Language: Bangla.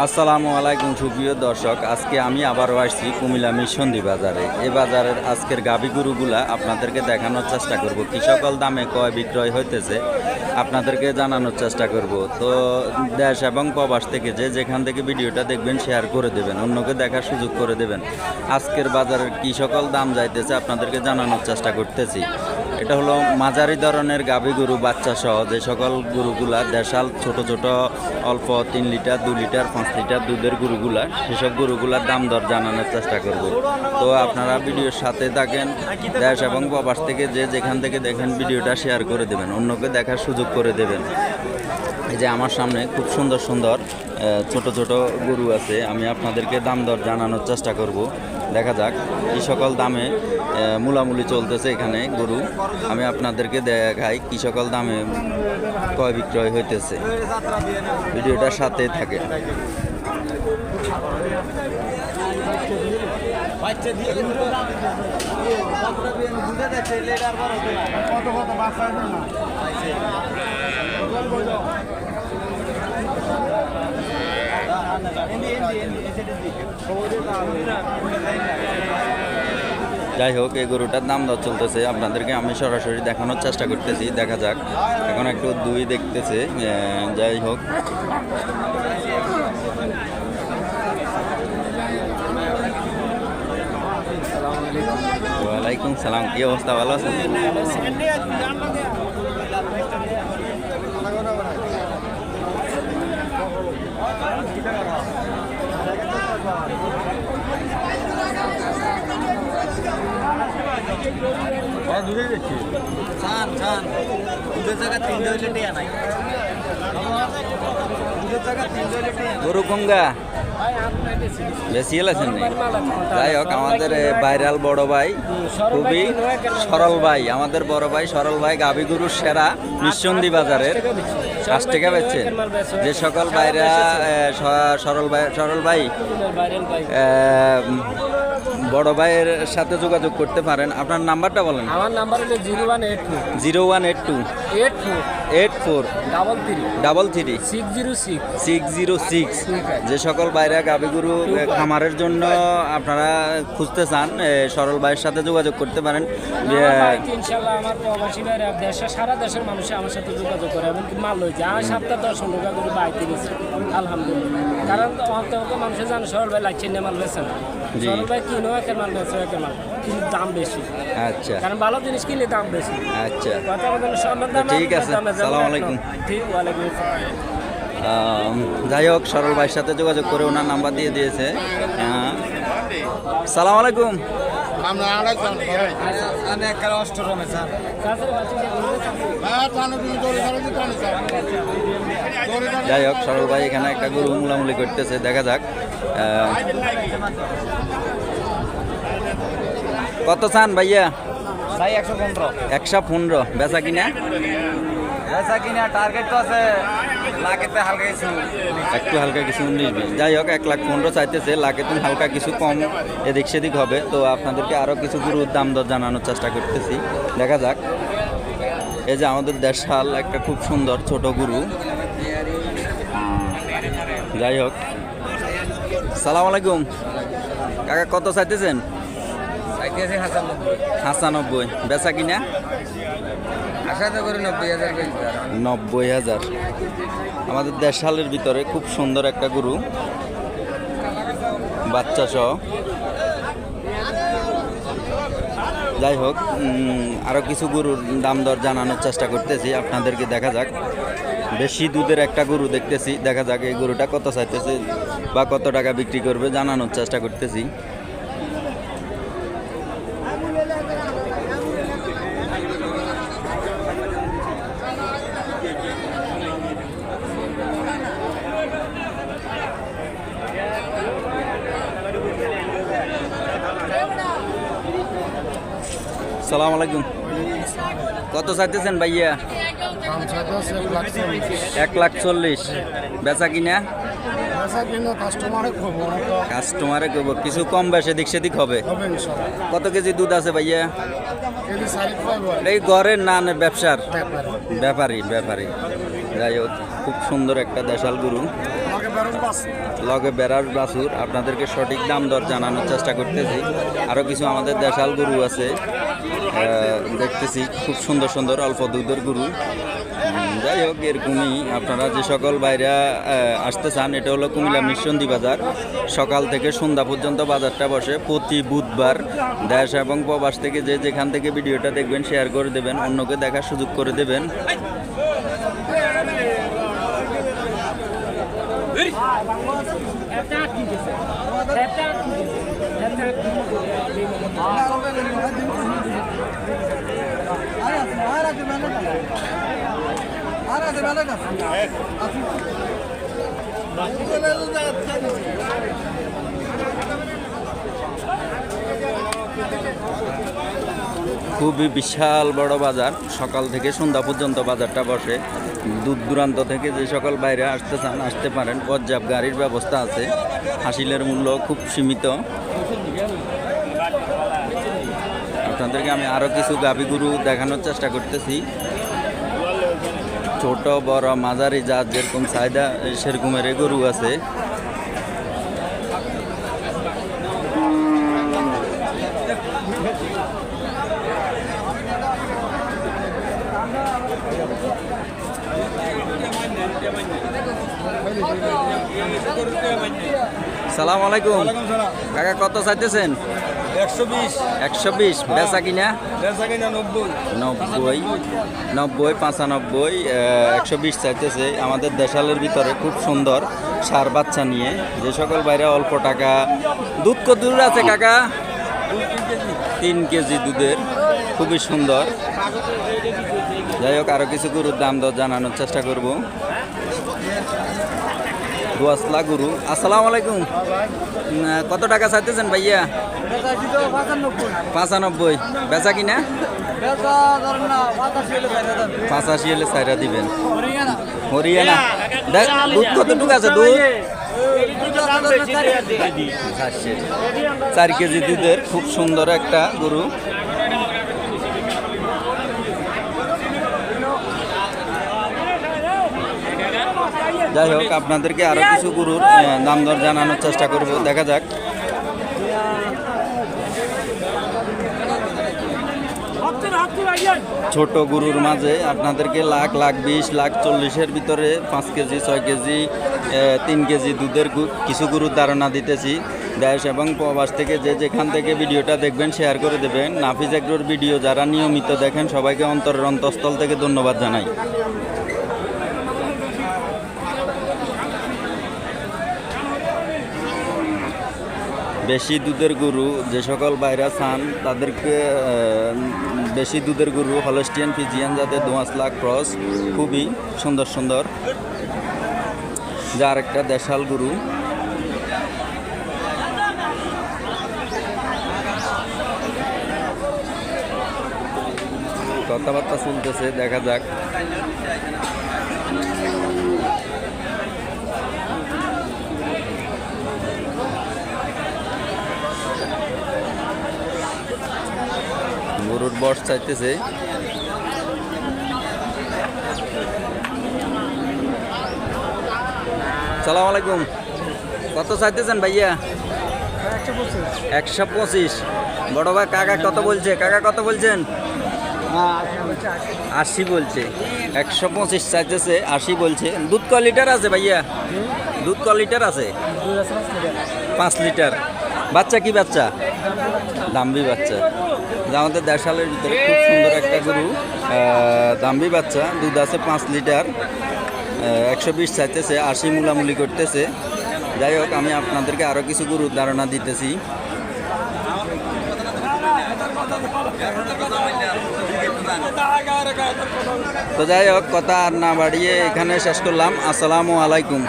আসসালামু আলাইকুম সুপ্রিয় দর্শক, আজকে আমি আবারও আসছি কুমিল্লা মিশন্দি বাজারে। এই বাজারের আজকের গাভী গরুগুলা আপনাদেরকে দেখানোর চেষ্টা করব, কি সকল দামে ক্রয় বিক্রয় হইতেছে আপনাদেরকে জানানোর চেষ্টা করব। তো দেশ এবং প্রবাস থেকে যেখান থেকে ভিডিওটা দেখবেন শেয়ার করে দেবেন, অন্যকে দেখার সুযোগ করে দেবেন। আজকের বাজারের কি সকল দাম যাইতেছে আপনাদেরকে জানানোর চেষ্টা করতেছি। এটা হলো মাঝারি ধরনের গাভী গরু বাচ্চা সহ যে সকল গরুগুলা দেশাল ছোট ছোট অল্প 3 লিটার 2 লিটার 5 লিটার দুধের গরুগুলা, সেসব গরুগুলার দাম দর জানানোর চেষ্টা করব। তো আপনারা ভিডিওর সাথে থাকেন, দেশ এবং প্রবাস থেকে যেখান থেকে দেখেন ভিডিওটা শেয়ার করে দেবেন, অন্যকে দেখার সুযোগ করে দেবেন। এই যে আমার সামনে খুব সুন্দর সুন্দর ছোট ছোট গরু আছে, আমি আপনাদেরকে দাম দর জানানোর চেষ্টা করব। দেখা যাক কি সকল দামে মূলামূলি চলতেছে এখানে গরু, আমি আপনাদেরকে দেখাই কি সকল দামে ক্রয় বিক্রয় হইতেছে। ভিডিওটার সাথে থাকে। যাই হোক, এই গরুটার দাম দর চলতেছে, আপনাদেরকে আমি সরাসরি দেখানোর চেষ্টা করতেছি। দেখা যাক, এখন একটু দুই দেখতেছে। যাই হোক, ওয়ালাইকুম সালাম, কি অবস্থা? ভালো আছেন? গরু কঙ্গা বেশি এলাছেন। যাই হোক, আমাদের ভাইরাল বড় ভাই, খুবই সরল ভাই, আমাদের বড় ভাই সরল ভাই গাভী গরুর সেরা মিশন্দি বাজারের 5 টাকা বেচছে। যে সকল ভাইরা সরল ভাই বড় ভাইয়ের সাথে যোগাযোগ করতে পারেন। আপনার নাম্বারটা বলেন। আমার নাম্বার হলো 0182 84 33 606। যে সকল বাইরে গাভী গরু খামারের জন্য আপনারা খুঁজতে চান, সরল ভাইয়ের সাথে যোগাযোগ করতে পারেন। ইনশাআল্লাহ আমার প্রবাসী ভাইরা সারা দেশের মানুষ আমার সাথে যোগাযোগ করে, এমনকি মাল হয়েছে আমার সপ্তাহ 10 টাকা করে বাইতে গেছে আলহামদুলিল্লাহ। কারণ মানুষের জানে সরল ভাই লাগছে না, মাল বেছে না। সরল ভাই কিনো একের মাল বেছে একের মাল, কিন্তু দাম বেশি। আচ্ছা, কারণ ভালো জিনিস কিনলে দাম বেশি। আচ্ছা, কথা বলার সম্মান দাম। ঠিক আছে, আসসালামু আলাইকুম। ঠিক, ওয়ালাইকুম আসসালাম। যাই হোক, সরল ভাইয়ের সাথে যোগাযোগ করে ওনার নাম্বার দিয়ে দিয়েছে। সালাম আলাইকুম। যাই হোক, সরল ভাই এখানে একটা গরু মুলামুলি করতেছে, দেখা যাক কত চান ভাইয়া? 115। বেচা কিনা টার্গেট তো আছে লাখেতে হালকা কিছু, একটু হালকা কিছু 19-20। যাই হোক, 1,15,00,000 চাইতেছে, লাখে তুমি হালকা কিছু কম এদিক সেদিক হবে। তো আপনাদেরকে আরও কিছু গরুর দাম দর জানানোর চেষ্টা করতেছি, দেখা যাক। এই যে আমাদের দেশাল একটা খুব সুন্দর ছোট গরু। যাই হোক, সালাম আলাইকুম কাকা, কত চাইতেছেন? 95। বেচা কিনা 90,000। আমাদের দেশালের ভিতরে খুব সুন্দর একটা গরু বাচ্চা সহ। যাই হোক, আরও কিছু গরুর দাম দর জানানোর চেষ্টা করতেছি আপনাদেরকে, দেখা যাক। বেশি দুধের একটা গরু দেখতেছি, দেখা যাক এই গরুটা কত চাইতেছে বা কত টাকা বিক্রি করবে জানানোর চেষ্টা করতেছি। সালাম আলাইকুম। কত চাইতেছেন ভাইয়া? 1,40,000। বেচা কিনা কাস্টমারে করবো, কিছু কম বেশি দিক সেদিক হবে। কত কেজি দুধ আছে ভাইয়া? এই ঘরের না ব্যবসার? ব্যাপারী। যাই হোক, খুব সুন্দর একটা দেশাল গরু। লগে বেড়ার বাছুর আপনাদেরকে সঠিক দাম দর জানানোর চেষ্টা করতেছি। আরও কিছু আমাদের দেশাল গরু আছে দেখতেছি, খুব সুন্দর সুন্দর অল্প দুধের গরু। যাই হোক, এরকমই আপনারা যে সকল বাইরে আসতে চান, এটা হলো কুমিল্লা মিরসন্দি বাজার। সকাল থেকে সন্ধ্যা পর্যন্ত বাজারটা বসে প্রতি বুধবার। দেশ এবং প্রবাস থেকে যে যেখান থেকে ভিডিওটা দেখবেন শেয়ার করে দেবেন, অন্যকে দেখার সুযোগ করে দেবেন। খুবই বিশাল বড় বাজার, সকাল থেকে সন্ধ্যা পর্যন্ত বাজারটা বসে। দূর দূরান্ত থেকে যে সকল বাইরে আসতে চান আসতে পারেন, পর্যাপ্ত গাড়ির ব্যবস্থা আছে। হাসিলের মূল্য খুব সীমিত। আপনাদেরকে আমি আরও কিছু গাভী গরু দেখানোর চেষ্টা করতেছি। ছোট বড় মাঝারি জাত যেরকম চাহিদা সেরকমের গরু আছে। সালাম আলাইকুম কাকা, কত চাইতেছেন? 120 বেচা কিনা 90 95 120 চাইতেছে। আমাদের দেশালের ভিতরে খুব সুন্দর সার বাচ্চা নিয়ে যে সকল বাইরে অল্প টাকা। দুধ কত দূর আছে কাকা? 3 কেজি দুধের, খুবই সুন্দর। যাই হোক, আরও কিছু গরুর দাম দর জানানোর চেষ্টা করব। দোয়াসলা গরু। আসসালামু আলাইকুম, কত টাকা চাইতেছেন ভাইয়া? 95 বেচা কিনা 85 হলে সাইরা দিবেন। হরিয়ানা দুধ কতটুকু আছে? দুধ 4 কেজি দুধের, খুব সুন্দর একটা গরু। যাই হোক, আপনাদেরকে আরো কিছু গরুর দাম দর জানানোর চেষ্টা করব, দেখা যাক। ছোট গরুর মাঝে আপনাদেরকে লাখ 20 ভিতরে 5 কেজি 6 কেজি 3 কেজি দুধের কিছু গরুর ধারণা দিতেছি। দেশ এবং প্রবাস থেকে যে যেখান থেকে ভিডিওটা দেখবেন শেয়ার করে দেবেন। নাফিজ এগ্রোর ভিডিও যারা নিয়মিত দেখেন সবাইকে অন্তরের অন্তঃস্থল থেকে ধন্যবাদ জানাই। বেশি দুধের গরু যে সকল বাইরা চান তাদেরকে বেশি দুধের গরু হলস্টিয়ান ফিজিয়ান যাদের দোয়াসলা ক্রস, খুবই সুন্দর সুন্দর। যার একটা দেশাল গরু। কথাবার্তা চলতেছে, দেখা যাক। গরুর বয়স চাইতেছে সালাম আলাইকুম, কত চাইতেছেন ভাইয়া? 125। বড় ভাই কাকা কত বলছে? কাকা কত বলছেন? 80 বলছে। 125 চাইতেছে, 80 বলছে। দুধ ক লিটার আছে ভাইয়া? দুধ ক লিটার আছে? 5 লিটার। বাচ্চা কি বাচ্চা? দাম্বি বাচ্চা। আমাদের দেশালের ভিতরে খুব সুন্দর একটা গরু, দাম্বি বাচ্চা, দুধ আছে 5 লিটার। 120 চাইতেছে, 80 মুলামুলি করতেছে। যাই হোক, আমি আপনাদেরকে আরও কিছু গরুর ধারণা দিতেছি। তো যাই হোক, কথা আর না বাড়িয়ে এখানে শেষ করলাম। আসসালামু আলাইকুম।